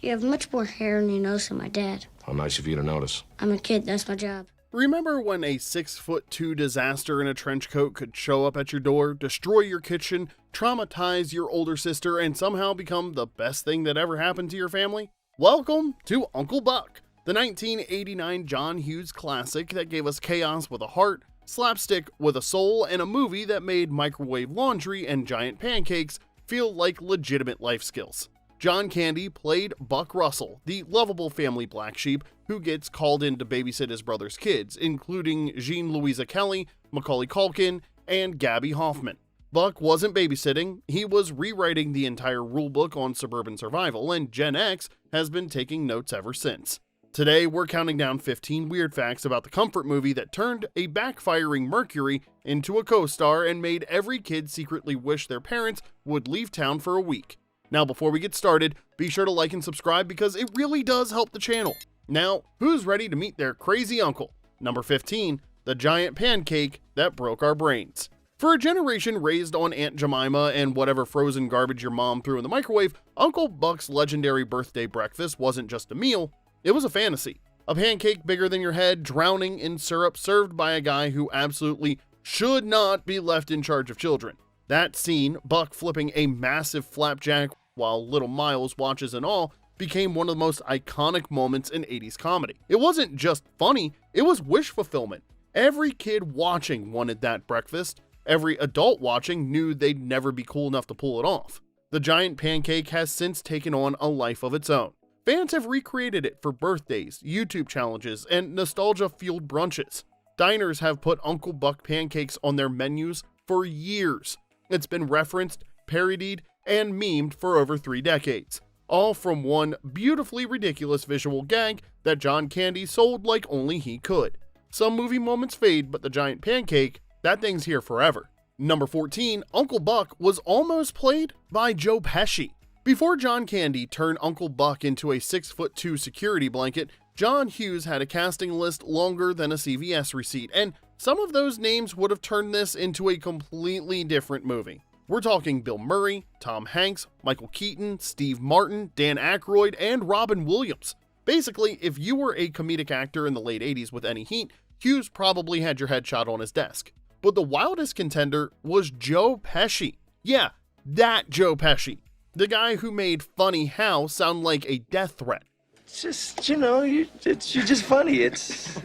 You have much more hair on your nose than my dad. How nice of you to notice. I'm a kid, that's my job. Remember when a 6'2" disaster in a trench coat could show up at your door, destroy your kitchen, traumatize your older sister, and somehow become the best thing that ever happened to your family? Welcome to Uncle Buck, the 1989 John Hughes classic that gave us chaos with a heart, slapstick with a soul, and a movie that made microwave laundry and giant pancakes feel like legitimate life skills. John Candy played Buck Russell, the lovable family black sheep who gets called in to babysit his brother's kids, including Jean Louisa Kelly, Macaulay Culkin, and Gabby Hoffman. Buck wasn't babysitting, he was rewriting the entire rulebook on suburban survival, and Gen X has been taking notes ever since. Today, we're counting down 15 weird facts about the comfort movie that turned a backfiring Mercury into a co-star and made every kid secretly wish their parents would leave town for a week. Now, before we get started, be sure to like and subscribe because it really does help the channel. Now, who's ready to meet their crazy uncle? Number 15, the giant pancake that broke our brains. For a generation raised on Aunt Jemima and whatever frozen garbage your mom threw in the microwave, Uncle Buck's legendary birthday breakfast wasn't just a meal, it was a fantasy. A pancake bigger than your head, drowning in syrup, served by a guy who absolutely should not be left in charge of children. That scene, Buck flipping a massive flapjack while little Miles watches and all, became one of the most iconic moments in 80s comedy. It wasn't just funny, it was wish fulfillment. Every kid watching wanted that breakfast. Every adult watching knew they'd never be cool enough to pull it off. The giant pancake has since taken on a life of its own. Fans have recreated it for birthdays, YouTube challenges, and nostalgia-fueled brunches. Diners have put Uncle Buck pancakes on their menus for years. It's been referenced, parodied, and memed for over 3 decades. All from one beautifully ridiculous visual gag that John Candy sold like only he could. Some movie moments fade, but the giant pancake, that thing's here forever. Number 14, Uncle Buck was almost played by Joe Pesci. Before John Candy turned Uncle Buck into a 6'2" security blanket, John Hughes had a casting list longer than a CVS receipt, and some of those names would have turned this into a completely different movie. We're talking Bill Murray, Tom Hanks, Michael Keaton, Steve Martin, Dan Aykroyd, and Robin Williams. Basically, if you were a comedic actor in the late 80s with any heat, Hughes probably had your headshot on his desk. But the wildest contender was Joe Pesci. Yeah, that Joe Pesci. The guy who made Funny How sound like a death threat. It's just, you're just funny. It's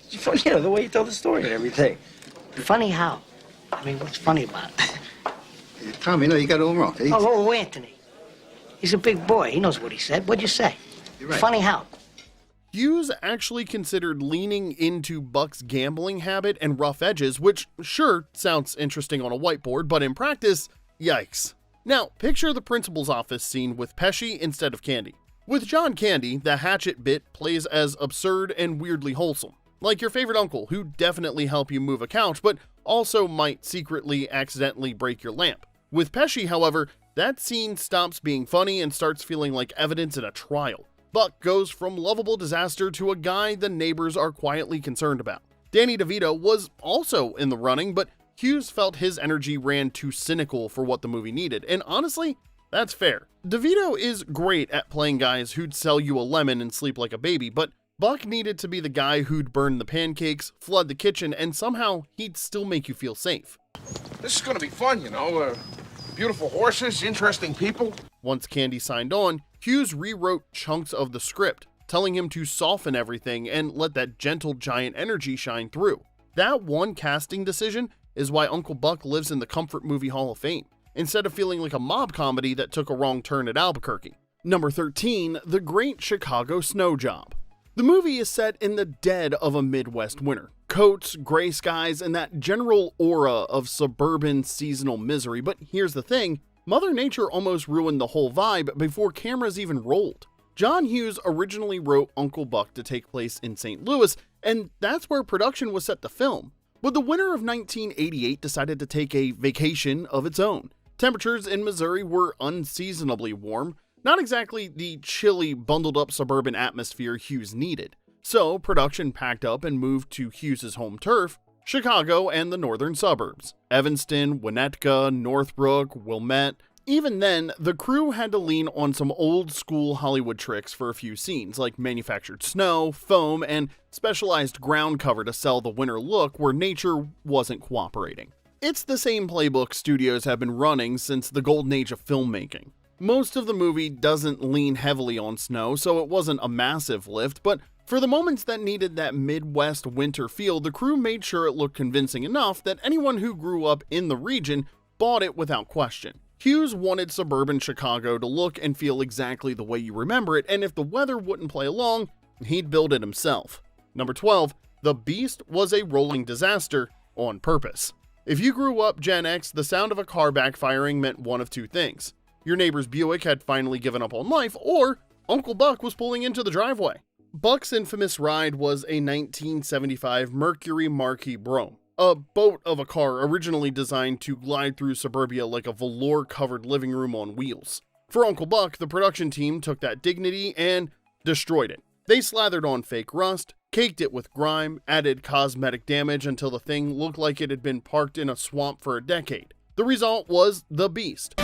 funny, the way you tell the story and everything. Funny how? I mean, what's funny about it? Tom, you got it all wrong. Oh, Anthony. He's a big boy. He knows what he said. What'd you say? You're right. Funny how? Hughes actually considered leaning into Buck's gambling habit and rough edges, which sure sounds interesting on a whiteboard, but in practice, yikes. Now, picture the principal's office scene with Pesci instead of Candy. With John Candy, the hatchet bit plays as absurd and weirdly wholesome. Like your favorite uncle who definitely help you move a couch, but also might secretly accidentally break your lamp. With Pesci, however, that scene stops being funny and starts feeling like evidence in a trial. Buck goes from lovable disaster to a guy the neighbors are quietly concerned about. Danny DeVito was also in the running, but Hughes felt his energy ran too cynical for what the movie needed, and honestly, that's fair. DeVito is great at playing guys who'd sell you a lemon and sleep like a baby, but Buck needed to be the guy who'd burn the pancakes, flood the kitchen, and somehow he'd still make you feel safe. This is gonna be fun, beautiful horses, interesting people. Once Candy signed on, Hughes rewrote chunks of the script, telling him to soften everything and let that gentle giant energy shine through. That one casting decision is why Uncle Buck lives in the Comfort Movie Hall of Fame, instead of feeling like a mob comedy that took a wrong turn at Albuquerque. Number 13, The Great Chicago Snow Job. The movie is set in the dead of a Midwest winter. Coats, gray skies, and that general aura of suburban seasonal misery. But here's the thing, Mother Nature almost ruined the whole vibe before cameras even rolled. John Hughes originally wrote Uncle Buck to take place in St. Louis, and that's where production was set to film. But the winter of 1988 decided to take a vacation of its own. Temperatures in Missouri were unseasonably warm, not exactly the chilly, bundled-up suburban atmosphere Hughes needed. So production packed up and moved to Hughes' home turf, Chicago and the northern suburbs. Evanston, Winnetka, Northbrook, Wilmette, Even then, the crew had to lean on some old school Hollywood tricks for a few scenes, like manufactured snow, foam, and specialized ground cover to sell the winter look where nature wasn't cooperating. It's the same playbook studios have been running since the golden age of filmmaking. Most of the movie doesn't lean heavily on snow, so it wasn't a massive lift, but for the moments that needed that Midwest winter feel, the crew made sure it looked convincing enough that anyone who grew up in the region bought it without question. Hughes wanted suburban Chicago to look and feel exactly the way you remember it, and if the weather wouldn't play along, he'd build it himself. Number 12, the Beast was a rolling disaster on purpose. If you grew up Gen X, the sound of a car backfiring meant one of two things. Your neighbor's Buick had finally given up on life, or Uncle Buck was pulling into the driveway. Buck's infamous ride was a 1975 Mercury Marquis Brougham, a boat of a car originally designed to glide through suburbia like a velour-covered living room on wheels. For Uncle Buck, the production team took that dignity and destroyed it. They slathered on fake rust, caked it with grime, added cosmetic damage until the thing looked like it had been parked in a swamp for a decade. The result was the Beast.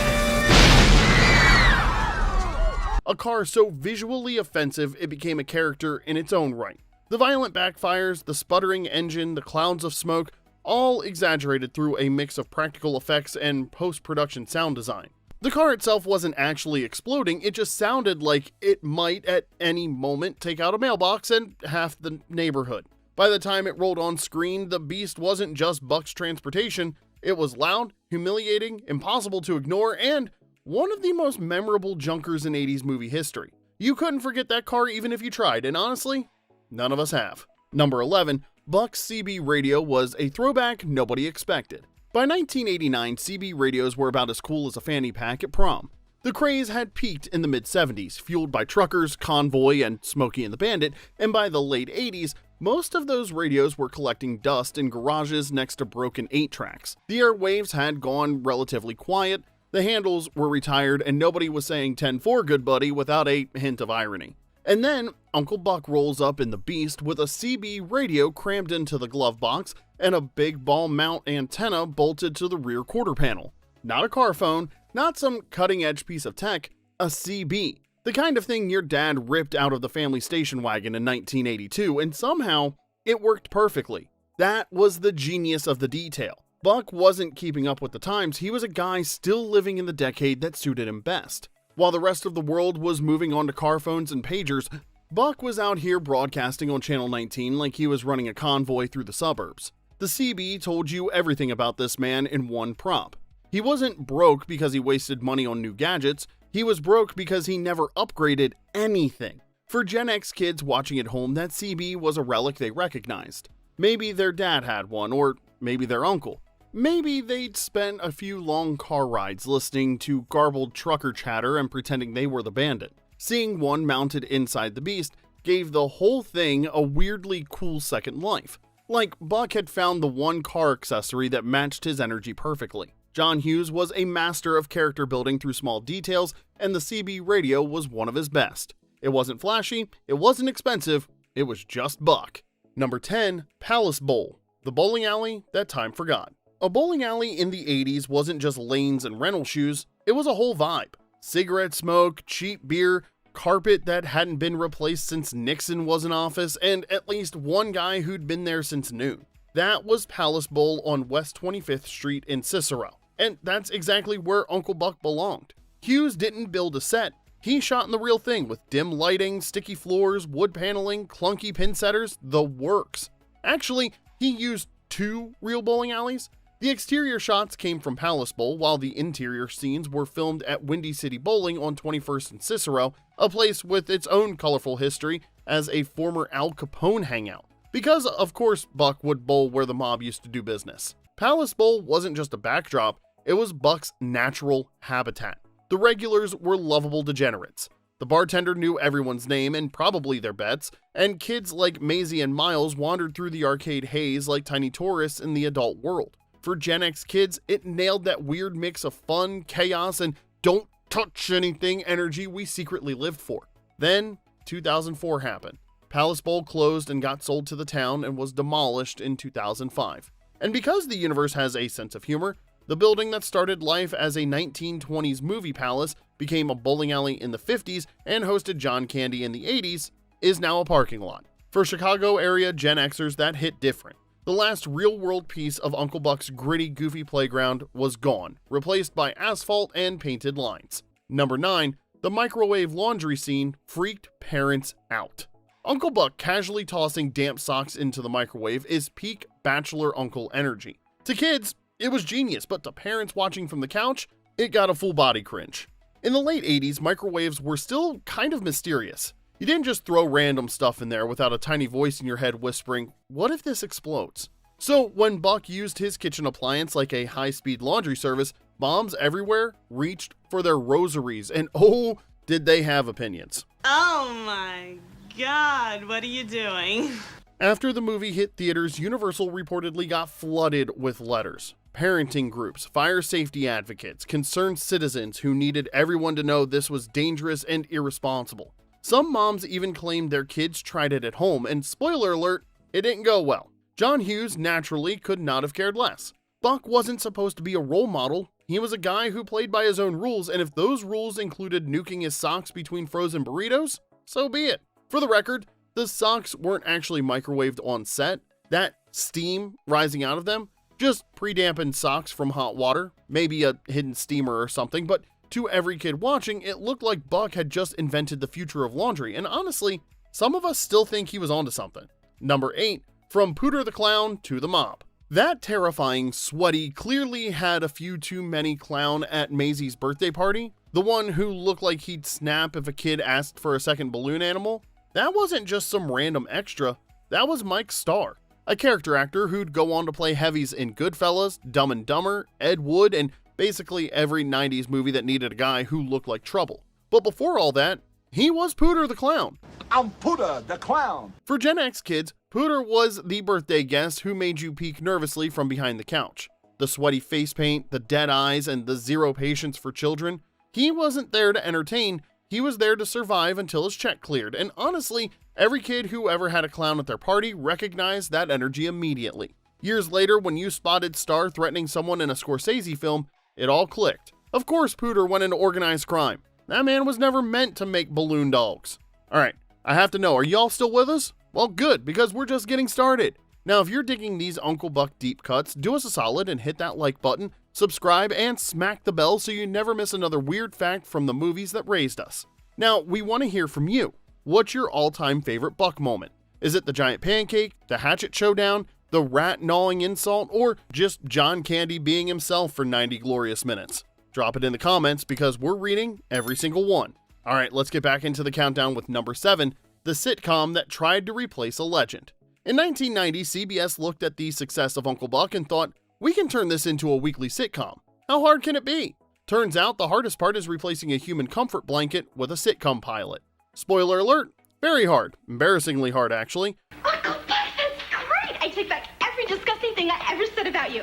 A car so visually offensive it became a character in its own right. The violent backfires, the sputtering engine, the clouds of smoke, all exaggerated through a mix of practical effects and post-production sound design. The car itself wasn't actually exploding, it just sounded like it might at any moment take out a mailbox and half the neighborhood. By the time it rolled on screen, the Beast wasn't just Buck's transportation, it was loud, humiliating, impossible to ignore, and one of the most memorable junkers in 80s movie history. You couldn't forget that car even if you tried, and honestly, none of us have. Number 11, Buck's CB radio was a throwback nobody expected. By 1989, CB radios were about as cool as a fanny pack at prom. The craze had peaked in the mid-70s, fueled by Truckers, Convoy, and Smokey and the Bandit, and by the late 80s, most of those radios were collecting dust in garages next to broken 8-tracks. The airwaves had gone relatively quiet, the handles were retired, and nobody was saying 10-4 good buddy without a hint of irony. And then, Uncle Buck rolls up in the Beast with a CB radio crammed into the glove box and a big ball mount antenna bolted to the rear quarter panel. Not a car phone, not some cutting-edge piece of tech, a CB. The kind of thing your dad ripped out of the family station wagon in 1982, and somehow, it worked perfectly. That was the genius of the detail. Buck wasn't keeping up with the times, he was a guy still living in the decade that suited him best. While the rest of the world was moving on to car phones and pagers, Buck was out here broadcasting on Channel 19 like he was running a convoy through the suburbs. The CB told you everything about this man in one prop. He wasn't broke because he wasted money on new gadgets, he was broke because he never upgraded anything. For Gen X kids watching at home, that CB was a relic they recognized. Maybe their dad had one, or maybe their uncle. Maybe they'd spent a few long car rides listening to garbled trucker chatter and pretending they were the bandit. Seeing one mounted inside the Beast gave the whole thing a weirdly cool second life. Like Buck had found the one car accessory that matched his energy perfectly. John Hughes was a master of character building through small details, and the CB radio was one of his best. It wasn't flashy, it wasn't expensive, it was just Buck. Number 10, Palace Bowl, the bowling alley that time forgot. A bowling alley in the 80s wasn't just lanes and rental shoes, it was a whole vibe. Cigarette smoke, cheap beer, carpet that hadn't been replaced since Nixon was in office, and at least one guy who'd been there since noon. That was Palace Bowl on West 25th Street in Cicero, and that's exactly where Uncle Buck belonged. Hughes didn't build a set, he shot in the real thing with dim lighting, sticky floors, wood paneling, clunky pin setters, the works. Actually, he used 2 real bowling alleys. The exterior shots came from Palace Bowl, while the interior scenes were filmed at Windy City Bowling on 21st and Cicero, a place with its own colorful history as a former Al Capone hangout. Because, of course, Buck would bowl where the mob used to do business. Palace Bowl wasn't just a backdrop, it was Buck's natural habitat. The regulars were lovable degenerates. The bartender knew everyone's name and probably their bets, and kids like Maisie and Miles wandered through the arcade haze like tiny tourists in the adult world. For Gen X kids, it nailed that weird mix of fun, chaos, and don't touch anything energy we secretly lived for. Then, 2004 happened. Palace Bowl closed and got sold to the town and was demolished in 2005. And because the universe has a sense of humor, The building that started life as a 1920s movie palace, became a bowling alley in the 50s, and hosted John Candy in the 80s, is now a parking lot. For Chicago area Gen Xers, that hit different. The last real-world piece of Uncle Buck's gritty, goofy playground was gone, replaced by asphalt and painted lines. Number 9. The microwave laundry scene freaked parents out. Uncle Buck casually tossing damp socks into the microwave is peak bachelor uncle energy. To kids, it was genius, but to parents watching from the couch, it got a full body cringe. In the late 80s, microwaves were still kind of mysterious. You didn't just throw random stuff in there without a tiny voice in your head whispering, "What if this explodes?" So when Buck used his kitchen appliance like a high-speed laundry service, moms everywhere reached for their rosaries, and oh, did they have opinions. Oh my God, what are you doing? After the movie hit theaters, Universal reportedly got flooded with letters. Parenting groups, fire safety advocates, concerned citizens who needed everyone to know this was dangerous and irresponsible. Some moms even claimed their kids tried it at home, and spoiler alert, it didn't go well. John Hughes naturally could not have cared less. Buck wasn't supposed to be a role model. He was a guy who played by his own rules, and if those rules included nuking his socks between frozen burritos, so be it. For the record, the socks weren't actually microwaved on set. That steam rising out of them, just pre-dampened socks from hot water, maybe a hidden steamer or something, but to every kid watching, it looked like Buck had just invented the future of laundry, and honestly, some of us still think he was onto something. Number 8, from Pooter the Clown to the Mob. That terrifying, sweaty, clearly had a few too many clown at Maisie's birthday party, the one who looked like he'd snap if a kid asked for a second balloon animal, that wasn't just some random extra, that was Mike Starr, a character actor who'd go on to play heavies in Goodfellas, Dumb and Dumber, Ed Wood, and basically every 90s movie that needed a guy who looked like trouble. But before all that, he was Pooter the Clown. I'm Pooter the Clown. For Gen X kids, Pooter was the birthday guest who made you peek nervously from behind the couch. The sweaty face paint, the dead eyes, and the zero patience for children. He wasn't there to entertain, he was there to survive until his check cleared, and honestly, every kid who ever had a clown at their party recognized that energy immediately. Years later, when you spotted Starr threatening someone in a Scorsese film, it all clicked. Of course Pooter went into organized crime. That man was never meant to make balloon dogs. Alright, I have to know, are y'all still with us? Well good, because we're just getting started. Now if you're digging these Uncle Buck deep cuts, do us a solid and hit that like button, subscribe, and smack the bell so you never miss another weird fact from the movies that raised us. Now, we want to hear from you. What's your all-time favorite Buck moment? Is it the giant pancake, the hatchet showdown, the rat gnawing insult, or just John Candy being himself for 90 glorious minutes? Drop it in the comments because we're reading every single one. Alright, let's get back into the countdown with number 7, the sitcom that tried to replace a legend. In 1990, CBS looked at the success of Uncle Buck and thought, we can turn this into a weekly sitcom. How hard can it be? Turns out the hardest part is replacing a human comfort blanket with a sitcom pilot. Spoiler alert, very hard. Embarrassingly hard, actually. Uncle Buck, that's great! I take back every disgusting thing I ever said about you.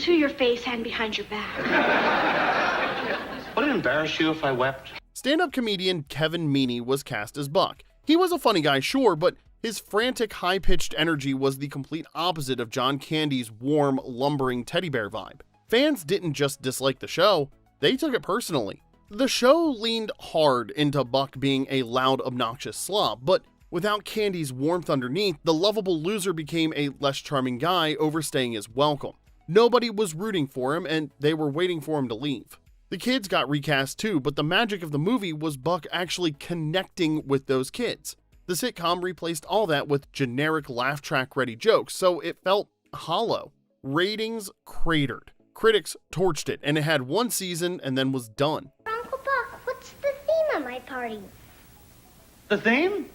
To your face and behind your back. Would it embarrass you if I wept? Stand-up comedian Kevin Meaney was cast as Buck. He was a funny guy, sure, but his frantic, high-pitched energy was the complete opposite of John Candy's warm, lumbering teddy bear vibe. Fans didn't just dislike the show, they took it personally. The show leaned hard into Buck being a loud, obnoxious slob, but without Candy's warmth underneath, the lovable loser became a less charming guy overstaying his welcome. Nobody was rooting for him, and they were waiting for him to leave. The kids got recast too, but the magic of the movie was Buck actually connecting with those kids. The sitcom replaced all that with generic laugh track ready jokes, so it felt hollow. Ratings cratered. Critics torched it, and it had one season and then was done. Uncle Buck, what's the theme of my party? The theme?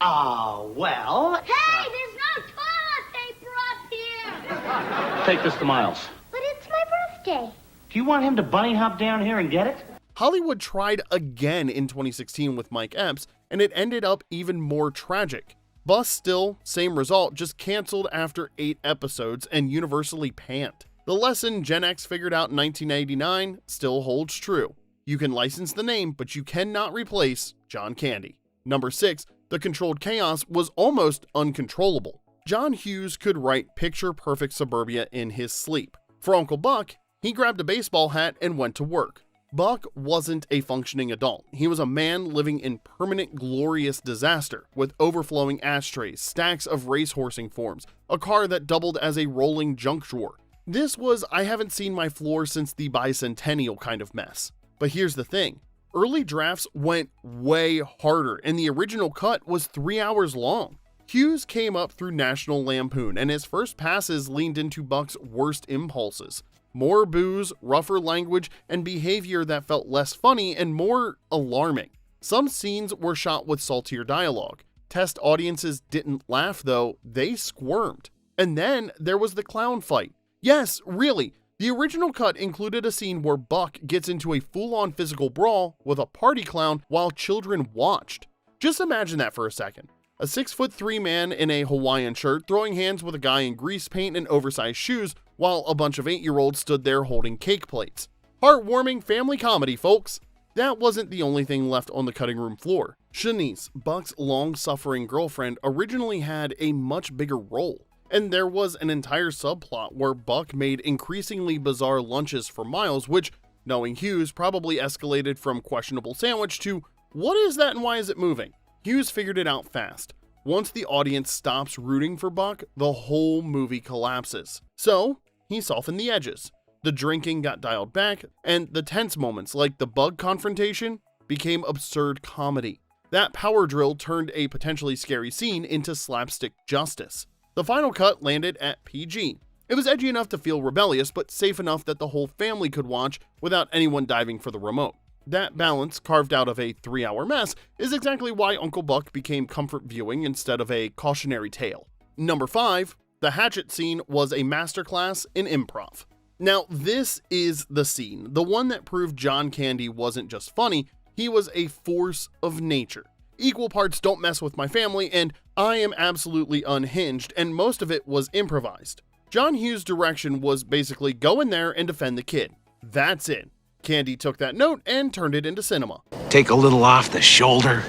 Oh, well... Hey, there's no toilet paper up here! Take this to Miles. But it's my birthday. Do you want him to bunny hop down here and get it? Hollywood tried again in 2016 with Mike Epps, and it ended up even more tragic. Bus still, same result, just canceled after 8 episodes and universally panned. The lesson Gen X figured out in 1989 still holds true. You can license the name, but you cannot replace John Candy. Number 6, the controlled chaos was almost uncontrollable. John Hughes could write picture-perfect suburbia in his sleep. For Uncle Buck, He grabbed a baseball hat and went to work. Buck wasn't a functioning adult. He was a man living in permanent glorious disaster, with overflowing ashtrays, stacks of racehorsing forms, a car that doubled as a rolling junk drawer. This was I haven't seen my floor since the bicentennial kind of mess. But here's the thing. Early drafts went way harder, and the original cut was 3 hours long. Hughes came up through National Lampoon, and his first passes leaned into Buck's worst impulses. More booze, rougher language, and behavior that felt less funny and more alarming. Some scenes were shot with saltier dialogue. Test audiences didn't laugh though, they squirmed. And then there was the clown fight. Yes, really, the original cut included a scene where Buck gets into a full-on physical brawl with a party clown while children watched. Just imagine that for a second. A 6'3" man in a Hawaiian shirt throwing hands with a guy in grease paint and oversized shoes while a bunch of 8-year-olds stood there holding cake plates. Heartwarming family comedy, folks. That wasn't the only thing left on the cutting room floor. Shanice, Buck's long-suffering girlfriend, originally had a much bigger role, and there was an entire subplot where Buck made increasingly bizarre lunches for Miles, which, knowing Hughes, probably escalated from questionable sandwich to what is that and why is it moving? Hughes figured it out fast. Once the audience stops rooting for Buck, the whole movie collapses. So, he softened the edges. The drinking got dialed back, and the tense moments, like the bug confrontation, became absurd comedy. That power drill turned a potentially scary scene into slapstick justice. The final cut landed at PG. It was edgy enough to feel rebellious, but safe enough that the whole family could watch without anyone diving for the remote. That balance, carved out of a 3-hour mess, is exactly why Uncle Buck became comfort viewing instead of a cautionary tale. Number 5, the hatchet scene was a masterclass in improv. Now, this is the scene, the one that proved John Candy wasn't just funny, he was a force of nature. Equal parts don't mess with my family, and I am absolutely unhinged, and most of it was improvised. John Hughes' direction was basically go in there and defend the kid. That's it. Candy took that note and turned it into cinema. Take a little off the shoulder.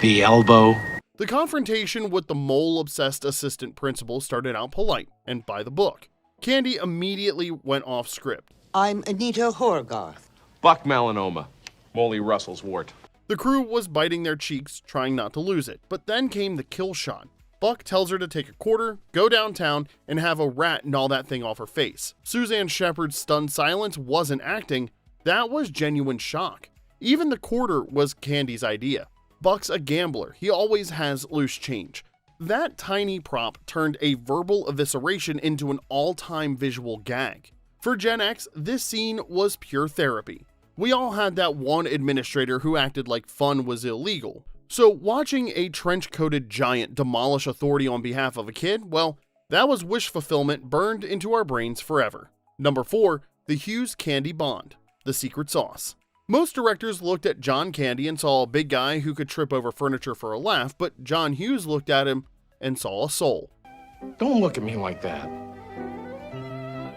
The elbow. The confrontation with the mole-obsessed assistant principal started out polite and by the book. Candy immediately went off script. I'm Anita Horgarth. Buck melanoma. Molly Russell's wart. The crew was biting their cheeks, trying not to lose it, but then came the kill shot. Buck tells her to take a quarter, go downtown, and have a rat gnaw that thing off her face. Suzanne Shepard's stunned silence wasn't acting, that was genuine shock. Even the quarter was Candy's idea. Buck's a gambler, he always has loose change. That tiny prop turned a verbal evisceration into an all-time visual gag. For Gen X, this scene was pure therapy. We all had that one administrator who acted like fun was illegal. So watching a trench-coated giant demolish authority on behalf of a kid, well, that was wish fulfillment burned into our brains forever. Number 4, the Hughes-Candy bond, the secret sauce. Most directors looked at John Candy and saw a big guy who could trip over furniture for a laugh, but John Hughes looked at him and saw a soul. Don't look at me like that.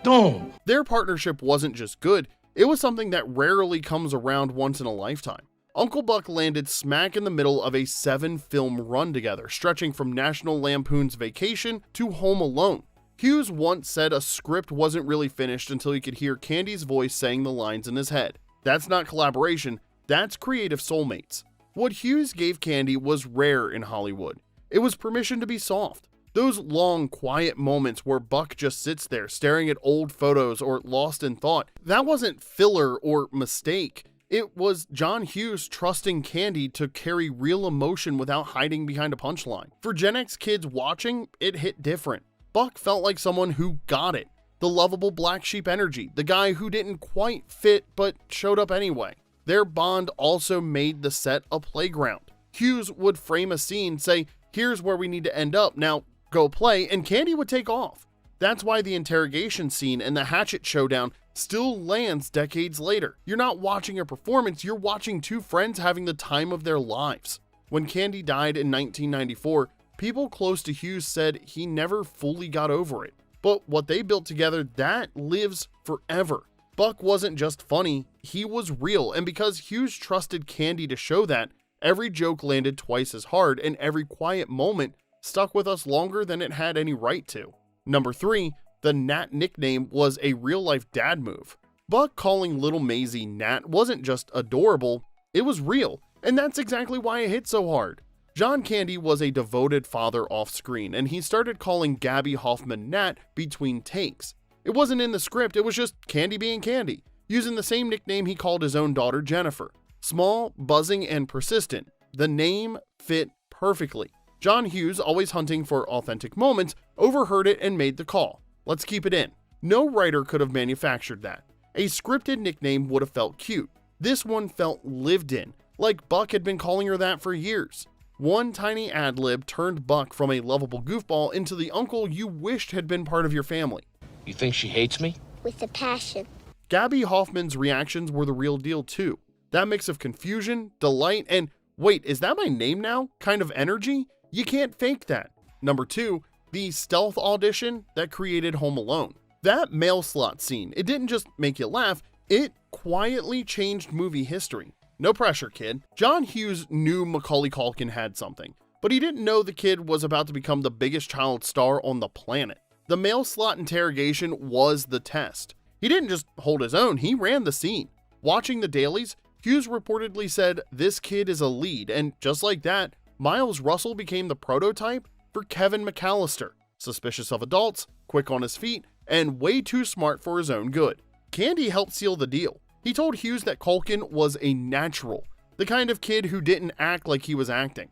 Don't. Their partnership wasn't just good, it was something that rarely comes around once in a lifetime. Uncle Buck landed smack in the middle of a 7-film run together, stretching from National Lampoon's Vacation to Home Alone. Hughes once said a script wasn't really finished until he could hear Candy's voice saying the lines in his head. That's not collaboration, that's creative soulmates. What Hughes gave Candy was rare in Hollywood. It was permission to be soft. Those long, quiet moments where Buck just sits there staring at old photos or lost in thought, that wasn't filler or mistake. It was John Hughes trusting Candy to carry real emotion without hiding behind a punchline. For Gen X kids watching, it hit different. Buck felt like someone who got it. The lovable black sheep energy, the guy who didn't quite fit but showed up anyway. Their bond also made the set a playground. Hughes would frame a scene, say, here's where we need to end up, now go play, and Candy would take off. That's why the interrogation scene and the hatchet showdown still lands decades later. You're not watching a performance, you're watching two friends having the time of their lives. When Candy died in 1994, people close to Hughes said he never fully got over it. But what they built together, that lives forever. Buck wasn't just funny, he was real, and because Hughes trusted Candy to show that, every joke landed twice as hard and every quiet moment stuck with us longer than it had any right to. Number 3, The Nat nickname was a real-life dad move. Buck calling little Maisie Nat wasn't just adorable, it was real, and that's exactly why it hit so hard. John Candy was a devoted father off-screen, and he started calling Gabby Hoffman Nat between takes. It wasn't in the script, it was just Candy being Candy, using the same nickname he called his own daughter Jennifer. Small, buzzing, and persistent, the name fit perfectly. John Hughes, always hunting for authentic moments, overheard it and made the call. Let's keep it in. No writer could have manufactured that. A scripted nickname would have felt cute. This one felt lived in, like Buck had been calling her that for years. One tiny ad-lib turned Buck from a lovable goofball into the uncle you wished had been part of your family. You think she hates me? With a passion. Gabby Hoffman's reactions were the real deal too. That mix of confusion, delight, and wait, is that my name now? Kind of energy? You can't fake that. Number 2, the stealth audition that created Home Alone. That mail slot scene, it didn't just make you laugh, it quietly changed movie history. No pressure, kid. John Hughes knew Macaulay Culkin had something, but he didn't know the kid was about to become the biggest child star on the planet. The mail slot interrogation was the test. He didn't just hold his own, he ran the scene. Watching the dailies, Hughes reportedly said, "This kid is a lead," and just like that, Miles Russell became the prototype for Kevin McAllister, suspicious of adults, quick on his feet, and way too smart for his own good. Candy helped seal the deal. He told Hughes that Culkin was a natural, the kind of kid who didn't act like he was acting.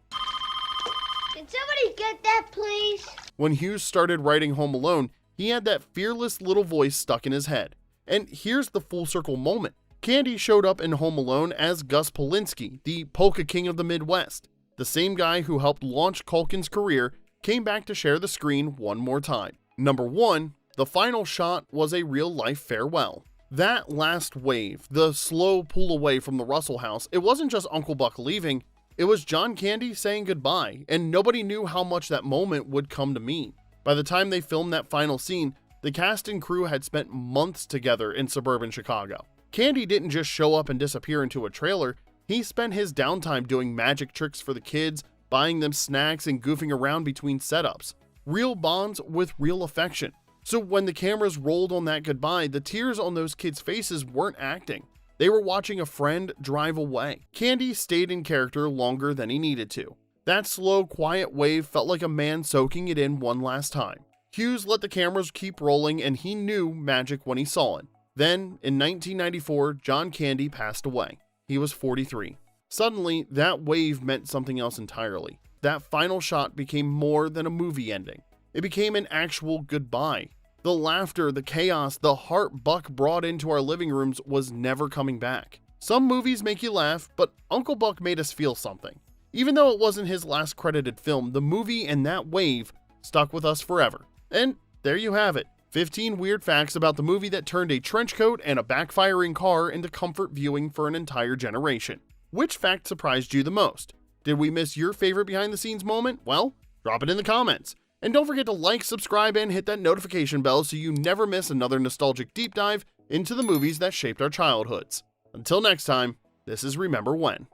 Can somebody get that, please? When Hughes started writing Home Alone, he had that fearless little voice stuck in his head. And here's the full circle moment. Candy showed up in Home Alone as Gus Polinski, the polka king of the Midwest. The same guy who helped launch Culkin's career came back to share the screen one more time. Number 1, the final shot was a real-life farewell. That last wave, the slow pull away from the Russell house, it wasn't just Uncle Buck leaving, it was John Candy saying goodbye, and nobody knew how much that moment would come to mean. By the time they filmed that final scene, the cast and crew had spent months together in suburban Chicago. Candy didn't just show up and disappear into a trailer, he spent his downtime doing magic tricks for the kids, buying them snacks and goofing around between setups. Real bonds with real affection. So when the cameras rolled on that goodbye, the tears on those kids' faces weren't acting. They were watching a friend drive away. Candy stayed in character longer than he needed to. That slow, quiet wave felt like a man soaking it in one last time. Hughes let the cameras keep rolling and he knew magic when he saw it. Then, in 1994, John Candy passed away. He was 43. Suddenly, that wave meant something else entirely. That final shot became more than a movie ending. It became an actual goodbye. The laughter, the chaos, the heart Buck brought into our living rooms was never coming back. Some movies make you laugh, but Uncle Buck made us feel something. Even though it wasn't his last credited film, the movie and that wave stuck with us forever. And there you have it. 15 weird facts about the movie that turned a trench coat and a backfiring car into comfort viewing for an entire generation. Which fact surprised you the most? Did we miss your favorite behind the scenes moment? Well, drop it in the comments. And don't forget to like, subscribe, and hit that notification bell so you never miss another nostalgic deep dive into the movies that shaped our childhoods. Until next time, this is Remember When.